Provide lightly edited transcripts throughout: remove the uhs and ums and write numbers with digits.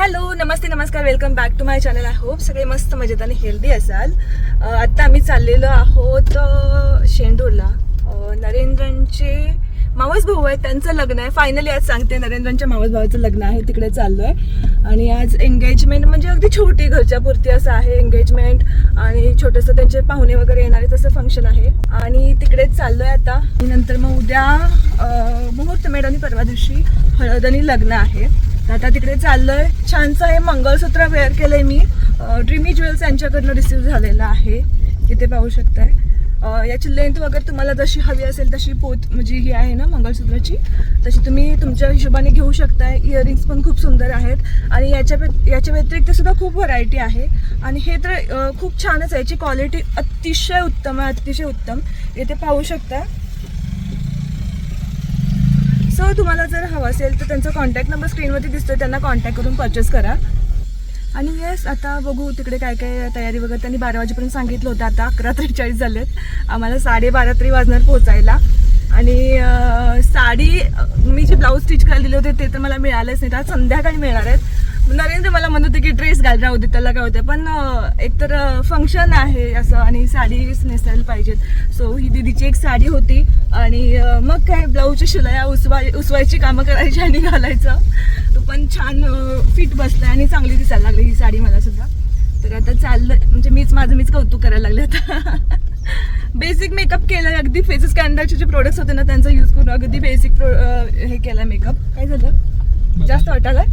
Hello नमस्ते नमस्कार welcome back to my channel. I hope सगळे मस्त मजेत आणि हेल्दी असाल. आत्ता आम्ही चाललेलो आहोत शेंडूरला. नरेंद्रांचे मावस भाऊ आहेत, त्यांचं लग्न आहे. फायनली आज सांगते, नरेंद्रांच्या मावस भावाचं लग्न आहे, तिकडे चाललो आहे. आणि आज एंगेजमेंट म्हणजे अगदी छोटी घरच्या पुरती असं आहे एंगेजमेंट. आणि छोटंसं त्यांचे पाहुणे वगैरे येणारे तसं फंक्शन आहे आणि तिकडेच चाललो आहे आता. नंतर मग उद्या मुहूर्तमेढ आणि परवा दिवशी हळद आणि लग्न आहे. आता तिकडे चाललोय. छानसं हे मंगळसूत्र वेअर केलंय मी. ड्रीमी ज्वेल्स यांच्याकडनं रिसीव्ह झालेलं आहे. इथे पाहू शकताय. याची लेंथ वगैरे तुम्हाला जशी हवी असेल तशी पोत म्हणजे ही आहे ना मंगळसूत्राची, तशी तुम्ही तुमच्या हिशोबाने घेऊ शकताय. इयरिंग्स पण खूप सुंदर आहेत आणि याच्या व्यतिरिक्त सुद्धा खूप व्हरायटी आहे. आणि हे तर खूप छानच आहे. याची क्वालिटी अतिशय उत्तम आहे, अतिशय उत्तम. इथे पाहू शकता. सो तुम्हाला जर हवं असेल तर त्यांचा कॉन्टॅक्ट नंबर स्क्रीनवरती दिसतोय, त्यांना कॉन्टॅक्ट करून परचेस करा. आणि येस, आता बघू तिकडे काय काय तयारी वगैरे. त्यांनी 12 वाजेपर्यंत सांगितलं होतं, आता 11:43 झालेत. आम्हाला 12:30 तरी वाजणार पोहोचायला. आणि साडी मी जे ब्लाऊज स्टिच करायला दिले होते ते तर मला मिळालेच नाही, आज संध्याकाळी मिळणार आहेत. नरेंद्र मला म्हणत होते की ड्रेस घाल, राहू दे त्याला काय होते, पण एकतर फंक्शन आहे असं आणि साडीच नेसायला पाहिजेत. सो ही दीदीची एक साडी होती आणि मग काय ब्लाऊजच्या शिलाया उसवायची कामं करायची आणि घालायचं. तो पण छान फिट बसलाय आणि चांगली दिसायला लागली ही साडी मला सुद्धा. तर आता चाललं म्हणजे मीच कौतुक करायला लागले आता. बेसिक मेकअप केलं, अगदी फेसेस कॅनडाचे जे प्रोडक्ट्स होते ना त्यांचा यूज करून अगदी बेसिक हे केला मेकअप. काय झालं, जास्त वाटायला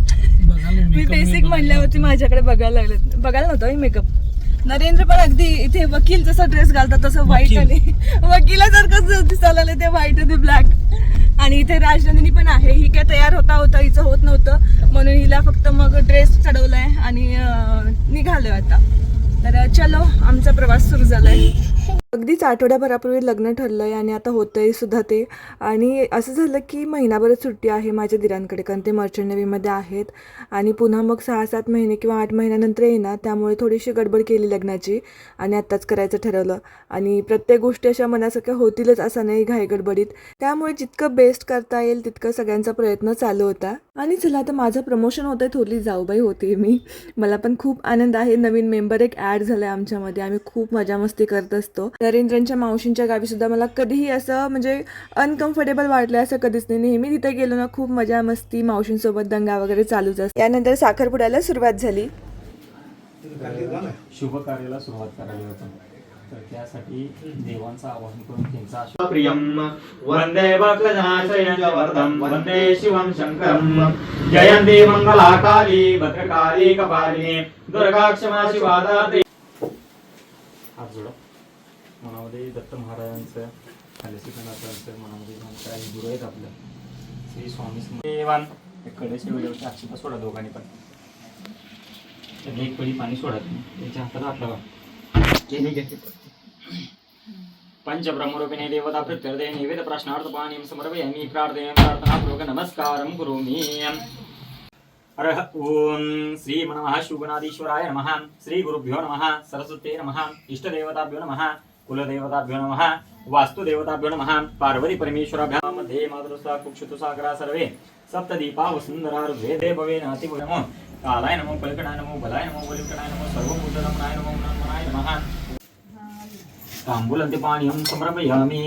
मी बेसिक म्हणल्यावरती माझ्याकडे बघायला नव्हतं मी मेकअप. नरेंद्र पण अगदी इथे वकील जसा ड्रेस घालतात तसं व्हाईट आणि वकिलासारखंच दिसायला लागलं ते व्हाईट आणि ब्लॅक. आणि इथे राजनंदिनी पण आहे. ही काय तयार होता हिचं होत नव्हतं म्हणून हिला फक्त मग ड्रेस चढवलाय आणि निघालोय आता. तर चलो, आमचा प्रवास सुरू झालाय. अगदीच आठवड्याभरापूर्वी लग्न ठरलंय आणि आता होतंय सुद्धा ते. आणि असं झालं की महिनाभरच सुट्टी आहे माझ्या दिरांकडे, कारण ते मर्चंट नेव्हीमध्ये आहेत. आणि पुन्हा मग 6-7 महिने किंवा 8 महिन्यानंतर येणार, त्यामुळे थोडीशी गडबड केली लग्नाची आणि आत्ताच करायचं ठरवलं. आणि प्रत्येक गोष्टी अशा मनासारख्या होतीलच असं नाही घाई गडबडीत, त्यामुळे जितकं बेस्ट करता येईल तितकं सगळ्यांचा प्रयत्न चालू होता. आणि चला आता माझं प्रमोशन होतंय, थोडी जाऊबाई होते मी. मला पण खूप आनंद आहे. नवीन मेंबर एक ॲड झालाय आमच्यामध्ये. आम्ही खूप मजा मस्ती करत असतो. नरेंद्रांच्या मावशींच्या गावी सुद्धा मला कधीही असं म्हणजे अनकम्फर्टेबल वाटलं असं कधीच नाही. नेहमी तिथे गेलो ना खूप मजा मस्ती, मावशींसोबत दंगा वगैरे चालूच असतो. यानंतर साखरपुड्याला सुरुवात झाली. शुभ कार्याला सुरुवात करायला होतं, तर त्यासाठी देवांचं आवाहन करून त्यांचा प्रियम वंदे भक्तजनाशयवर्धम वंदे शिवं शंकरं जयंती मंगलाकाली भद्रकाली कपालिनी दुर्गा क्षमा शिवादात्री. हात जोडा. मनामध्ये दत्त महाराजांचं, खालीसिकनाथांचं मनामध्ये काही गुरु आहेत आपल्या. श्री स्वामी देवान कडेचे वेळेवरती अक्षता सोडा दोघांनी पण. एक पडी पाणी सोडा, त्यांच्या हाताला हात लावा. पंचब्रह्मरूपिणी देवता प्रत्यर्थे निवेद प्रश्नार्थ पाणीं समर्पयामि प्रार्थयामि प्रार्थनापूर्वक नमस्कारं करोमि. हरः ओम श्री नमः शुगनादीश्वराय नमः. श्री गुरुभ्यो नमः. सरस्वते नमः. इष्टदेवताभ्यो नमः. कुलदेवताभ्यो नमः. वास्तुदेवताभ्यो नमः. पार्वती परमेश्वराभ्यां मध्ये मातृसा कुक्षुतु सागरा सर्वे सप्तदीपा वसुंधरा ऋग्वे देववे नाति नमो कालाय नमो कल्कणाय नमो बलाय नमो बलिकणाय नमो सर्वभूतरमणाय नमो नमनाय नमः. तांबूलंते पाणीं समर्पयामि.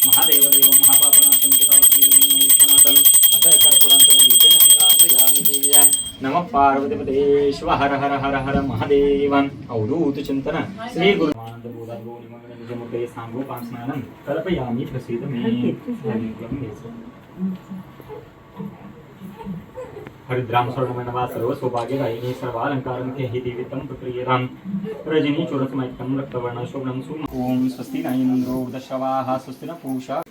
महादेवदेव महापापनाशं चितावतीं नमः पार्वतीपते शिव हर हर हर हर महादेव. अवधूत चिंतन श्री गुरु जमुते सांगोपां स्नानं कल्पयामि प्रसीद मे. हरिद्राम स्वर्णमयनवा सर्व सौभाग्यदायिनी सर्वालंकारं हि देवितं प्रक्रियतां रजनी चूरकमैकं रक्तवर्ण शोभनं सुम. ओम स्वस्ति न इन्द्रो वृद्धश्रवाः स्वस्ति न पूषा.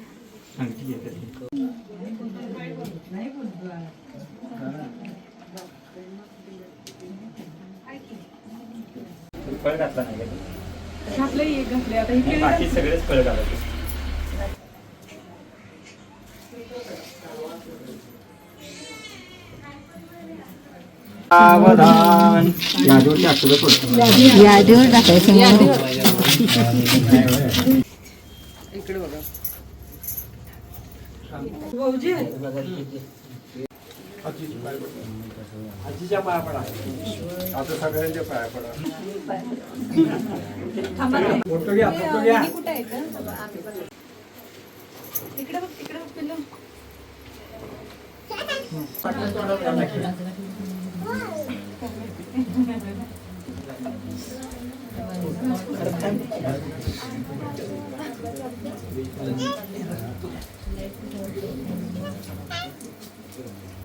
फळ घातला नाही का? घातलंय एक घातलंय आता इथे बाकी सगळेच फळ घालायचे. सावधान. यादीवरती अक्षर सोडतो. यादीवर टाकायचं. इकडे बघा. आजीच्या पाया पडा. आता सगळ्यांच्या पाया पडा. फोटो घ्या, फोटो घ्या. इकडे बघ, इकडे बघ पिल्लू.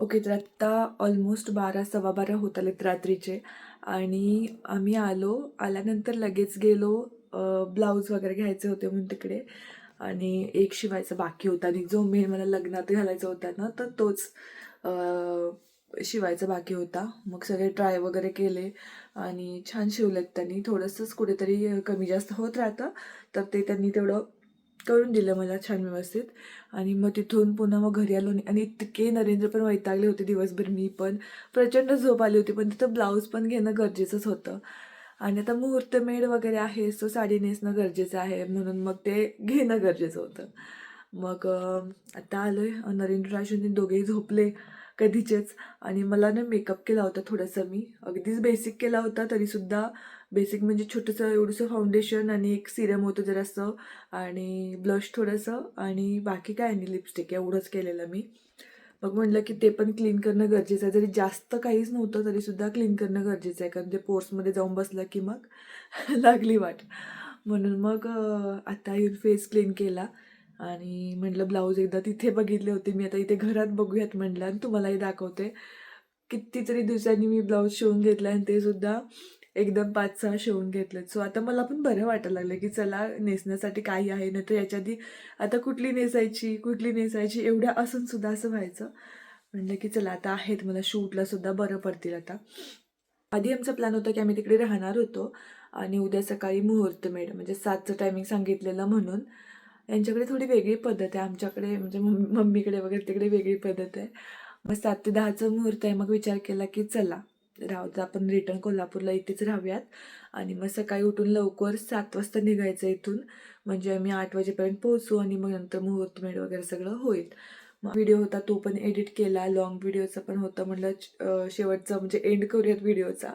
ओके, तर आत्ता ऑलमोस्ट 12 होत आलेत रात्रीचे आणि आम्ही आल्यानंतर लगेच गेलो ब्लाऊज वगैरे घ्यायचे होते म्हणून तिकडे. आणि एक शिवायचा बाकी होता आणि जो मेन मला लग्नात घालायचा होता ना, तर तोच शिवायचा बाकी होता. मग सगळे ट्राय वगैरे केले आणि छान शिवलेत त्यांनी. थोडंसंच कुठेतरी कमी जास्त होत राहतं, तर ते त्यांनी तेवढं करून दिलं मला छान व्यवस्थित. आणि मग तिथून पुन्हा मग घरी आलो आणि इतके नरेंद्र पण वैतागले होते दिवसभर. मी पण प्रचंड झोप आली होती, पण तिथं ब्लाऊज पण घेणं गरजेचंच होतं. आणि आता मुहूर्तमेढ वगैरे आहे, सो साडी नेसणं गरजेचं आहे, म्हणून मग ते घेणं गरजेचं होतं. मग आता आलोय. नरेंद्र राजूंनी दोघेही झोपले कधीचेच. आणि मला ना मेकअप केला होता थोडासा. मी अगदीच बेसिक केला होता, तरीसुद्धा बेसिक म्हणजे छोटंसं एवढंसं फाउंडेशन आणि एक सिरम होतं जरासं आणि ब्लश थोडंसं आणि बाकी काय नाही, लिपस्टिक एवढंच केलेलं मी. मग म्हटलं की ते पण क्लीन करणं गरजेचं आहे. जरी जास्त काहीच नव्हतं तरीसुद्धा क्लीन करणं गरजेचं आहे, कारण ते पोर्समध्ये जाऊन बसलं की मग लागली वाट. म्हणून मग आता येऊन फेस क्लीन केला आणि म्हटलं ब्लाऊज एकदा तिथे बघितले होते मी, आता इथे घरात बघूयात म्हटलं आणि तुम्हालाही दाखवते. कितीतरी दिवसांनी मी ब्लाऊज शिवून घेतला आणि ते सुद्धा एकदम 5-6 शिवून घेतलेत. सो आता मला पण बरं वाटायला लागलं की चला नेसण्यासाठी काही आहे. नाही तर याच्या आधी आता कुठली नेसायची एवढ्या असून सुद्धा असं व्हायचं. म्हणलं की चला आता आहेत, मला शूटला सुद्धा बरं पडतील आता. आधी आमचा प्लॅन होता की आम्ही तिकडे राहणार होतो आणि उद्या सकाळी मुहूर्तमेढ म्हणजे 7चं टायमिंग सांगितलेलं म्हणून. यांच्याकडे थोडी वेगळी पद्धत आहे, आमच्याकडे म्हणजे मम्मीकडे वगैरे तिकडे वेगळी पद्धत आहे. मग 7 ते 10चं मुहूर्त आहे. मग विचार केला की चला राहू तर आपण रिटर्न कोल्हापूरला इथेच राहूयात आणि मग सकाळी उठून लवकर 7 वाजता निघायचं इथून, म्हणजे आम्ही 8 वाजेपर्यंत पोहोचू आणि मग नंतर मुहूर्तमेढ वगैरे सगळं होईल. मग व्हिडिओ होता तो पण एडिट केला, लॉंग व्हिडिओचा पण होतं. म्हटलं शेवटचा म्हणजे एंड करूयात व्हिडिओचा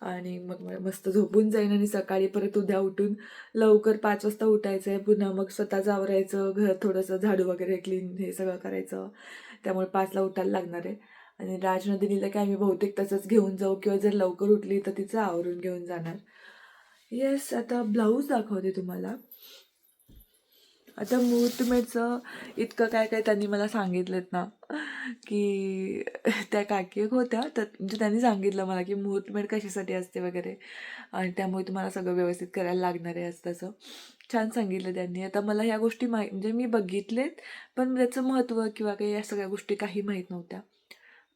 आणि मग मस्त झोपून जाईन आणि सकाळी परत उद्या उठून लवकर 5 वाजता उठायचं आहे. पुन्हा मग स्वतःच आवरायचं, घर थोडंसं झाडू वगैरे क्लीन हे सगळं करायचं, त्यामुळे 5ला उठायला लागणार आहे. आणि राजनंदिनीला काय मी बहुतेक तसंच घेऊन जाऊ किंवा जर लवकर उठली तर तिचं आवरून घेऊन जाणार. येस, आता ब्लाऊज दाखवते तुम्हाला. आता मुहूर्तमेढचं इतकं काय काय त्यांनी मला सांगितलेत ना, की त्या काकी एक होत्या तर म्हणजे त्यांनी सांगितलं मला की मुहूर्तमेढ कशासाठी असते वगैरे आणि त्यामुळे तुम्हाला सगळं व्यवस्थित करायला लागणार आहे असं तसं छान सांगितलं त्यांनी. आता मला ह्या गोष्टी म्हणजे मी बघितलेत, पण त्याचं महत्त्व किंवा काही या सगळ्या गोष्टी काही माहीत नव्हत्या.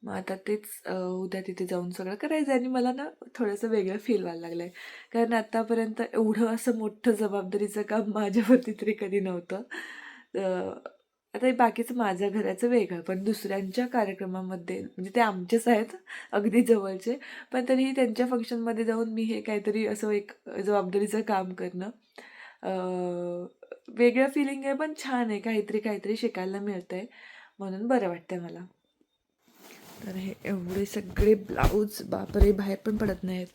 मग आता तेच उद्या तिथे जाऊन सगळं करायचं आहे आणि मला ना थोडंसं वेगळं फील व्हायला लागलं आहे, कारण आत्तापर्यंत एवढं असं मोठं जबाबदारीचं काम माझ्यावरती तरी कधी नव्हतं. आता हे बाकीचं माझ्या घराचं वेगळं, पण दुसऱ्यांच्या कार्यक्रमामध्ये म्हणजे ते आमचेच आहेत अगदी जवळचे, पण तरीही त्यांच्या फंक्शनमध्ये जाऊन मी हे काहीतरी असं एक जबाबदारीचं काम करणं वेगळं फिलिंग आहे, पण छान आहे, काहीतरी शिकायला मिळतं आहे, म्हणून बरं वाटतं मला. तर हे एवढे सगळे ब्लाऊज बापरे बाहेर पण पडत नाहीत.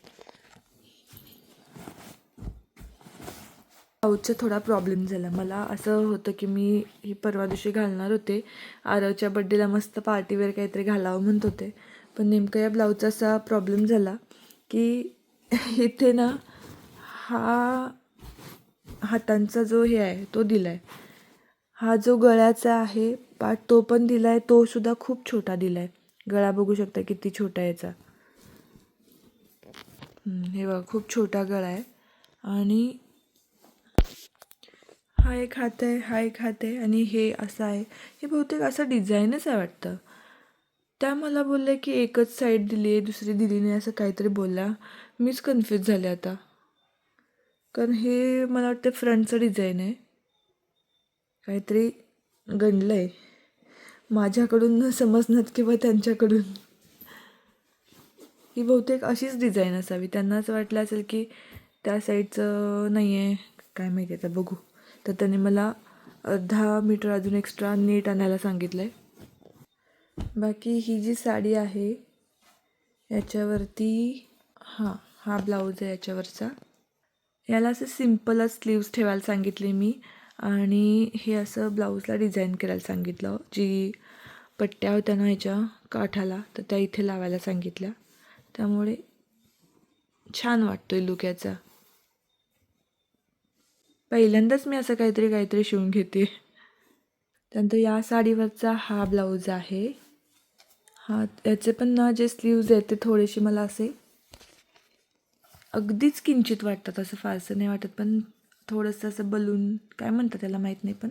ब्लाऊजचा थोडा प्रॉब्लेम झाला. मला असं होतं की मी ही परवा दिवशी घालणार होते, आरवच्या बड्डेला मस्त पार्टीवेअर काहीतरी घालावं म्हणत होते, पण नेमकं या ब्लाऊजचा असा प्रॉब्लेम झाला की इथे ना हा हातांचा जो हे आहे तो दिला आहे, हा जो गळ्याचा आहे पार्ट तो पण दिला आहे, तो सुद्धा खूप छोटा दिला आहे. गळा बघू शकता किती छोटा आहे याचा. हे बघा खूप छोटा गळा आहे आणि हा एक हात आहे आणि हे असं आहे. हे बहुतेक असं डिझाईनच आहे वाटतं. त्या मला बोलल्या की एकच साईड दिली आहे, दुसरी दिली नाही, असं काहीतरी बोलल्या. मीच कन्फ्यूज झाले आता, कारण हे मला वाटतं फ्रंटचं डिझाईन आहे, काहीतरी गणलं आहे माझ्याकडून न समजण्यात किंवा त्यांच्याकडून. ही बहुतेक अशीच डिझाईन असावी, त्यांना असं वाटलं असेल की त्या साईडचं नाही आहे, काय माहिती आता बघू. तर त्याने मला अर्धा मीटर अजून एक्स्ट्रा नीट आणायला सांगितलं आहे. बाकी ही जी साडी आहे याच्यावरती हा ब्लाऊज आहे याच्यावरचा. याला असं सिम्पलच स्लीव्स ठेवायला सांगितले मी आणि हे असं ब्लाऊजला डिझाईन करायला सांगितलं. जी पट्ट्या होत्या ना ह्याच्या काठाला तर त्या इथे लावायला सांगितल्या. त्यामुळे छान वाटतोय लुक याचा. पहिल्यांदाच मी असं काहीतरी शिवून घेते. त्यानंतर या साडीवरचा हा ब्लाऊज आहे. याचे पण ना जे स्लीव्ज आहेत ते थोडेसे मला असे अगदीच किंचित वाटतात, असं फारसं नाही वाटत, पण थोडंसं असं बलून काय म्हणतात त्याला माहीत नाही, पण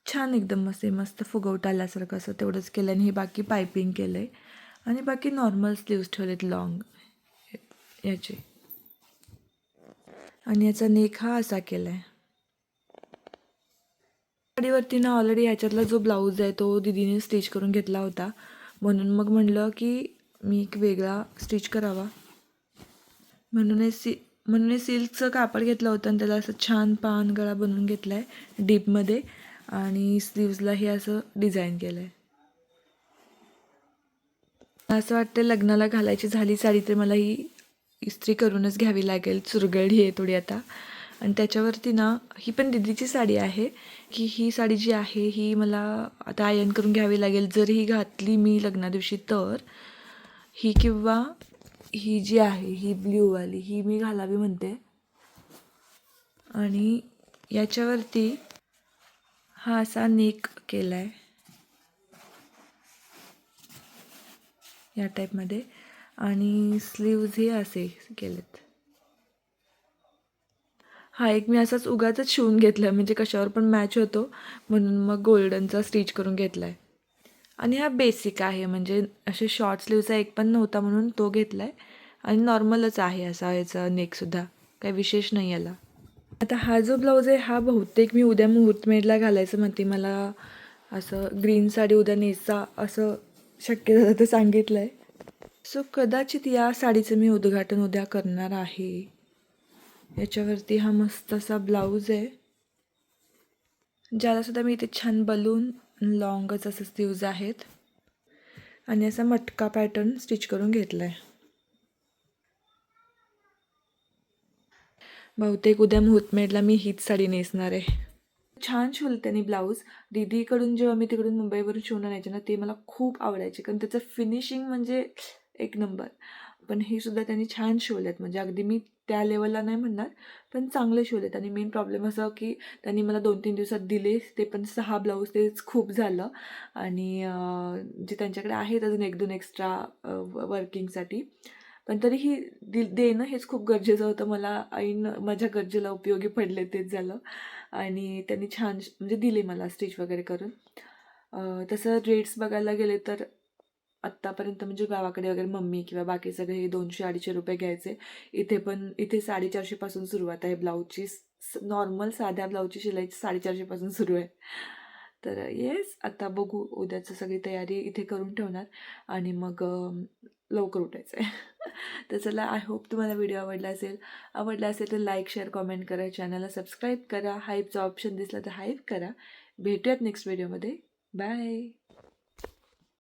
छान एकदम असे मस्त फुगवटा आल्यासारखं असं तेवढंच केलं. आणि हे बाकी पायपिंग केलं आहे आणि बाकी नॉर्मल स्लीव्स ठेवलेत लॉंग याचे. आणि याचा नेक हा असा केला आहे. साडीवरती ना ऑलरेडी ह्याच्यातला जो ब्लाऊज आहे तो दीदीने स्टिच करून घेतला होता, म्हणून मग म्हणलं की मी एक वेगळा स्टिच करावा. म्हणून हे सिल्कचं कापड घेतलं होतं आणि त्याला असं छान पान गळा बनवून घेतला आहे डीपमध्ये आणि स्लीव्जला हे असं डिझाईन केलं आहे. असं वाटतं लग्नाला घालायची झाली साडी तर मला ही इस्त्री करूनच घ्यावी लागेल. चुरगळली आहे थोडी आता. आणि त्याच्यावरती ना ही पण दीदीची साडी आहे की ही साडी जी आहे ही मला आता आयर्न करून घ्यावी लागेल. जर ही घातली मी लग्ना दिवशी तर ही किंवा ही जी आहे ही ब्ल्यूवाली ही मी घालावी म्हणते. आणि याच्यावरती हा असा नेक केला आहे या टाईपमध्ये आणि स्लीव्ज हे असे केलेत. हा एक मी असाच उगाचच शिवून घेतला म्हणजे कशावर पण मॅच होतो म्हणून मग गोल्डनचा स्टिच करून घेतला आहे. आणि हा बेसिक आहे म्हणजे असे शॉर्ट स्लीवचा एक पण नव्हता म्हणून तो घेतला आहे आणि नॉर्मलच आहे असा याचा नेकसुद्धा, काही विशेष नाही याला. आता हा जो ब्लाऊज आहे हा बहुतेक मी उद्या मुहूर्तमेढला घालायचं म्हणते. मला असं ग्रीन साडी उद्या नेसा असं शक्य झालं तर सांगितलं आहे. सो कदाचित या साडीचं मी उद्घाटन उद्या करणार आहे. याच्यावरती हा मस्त असा ब्लाऊज आहे ज्यालासुद्धा मी इथे छान बलून लॉंगच असं स्लीव्ज आहेत आणि असा मटका पॅटर्न स्टिच करून घेतला आहे. बहुतेक उद्या मुहूर्तमेढला मी हीच साडी नेसणार आहे. छान शिवलं त्यांनी ब्लाऊज. दीदीकडून जेव्हा मी तिकडून मुंबईवरून शिवून आणायचे ना ते मला खूप आवडायचे कारण त्याचं फिनिशिंग म्हणजे एक नंबर. पण हे सुद्धा त्यांनी छान शिवलेत म्हणजे अगदी मी त्या लेवलला नाही म्हणणार पण चांगले शिवलेत. आणि मेन प्रॉब्लेम असं की त्यांनी मला 2-3 दिवसात दिले ते पण 6 ब्लाऊज, तेच खूप झालं. आणि जे त्यांच्याकडे आहेत अजून 1-2 एक्स्ट्रा वर्किंगसाठी पण तरीही देणं हेच खूप गरजेचं होतं. मला ऐन माझ्या गरजेला उपयोगी पडले तेच झालं. आणि त्यांनी छान म्हणजे दिले मला स्टिच वगैरे करून. तसं रेट्स बघायला गेले तर आत्तापर्यंत म्हणजे गावाकडे वगैरे मम्मी किंवा बाकी सगळे हे 200-250 रुपये घ्यायचे. इथे 450पासून सुरुवात आहे ब्लाऊजची. नॉर्मल साध्या ब्लाऊजची शिलाई 450पासून सुरू आहे. तर येस आता बघू उद्याचं सगळी तयारी इथे करून ठेवणार आणि मग लवकर उठायचं आहे. तर चला आय होप तुम्हाला व्हिडिओ आवडला असेल तर लाईक शेअर कॉमेंट करा, चॅनलला सबस्क्राईब करा, हाईपचा ऑप्शन दिसला तर हाईप करा. भेटूयात नेक्स्ट व्हिडिओमध्ये. बाय.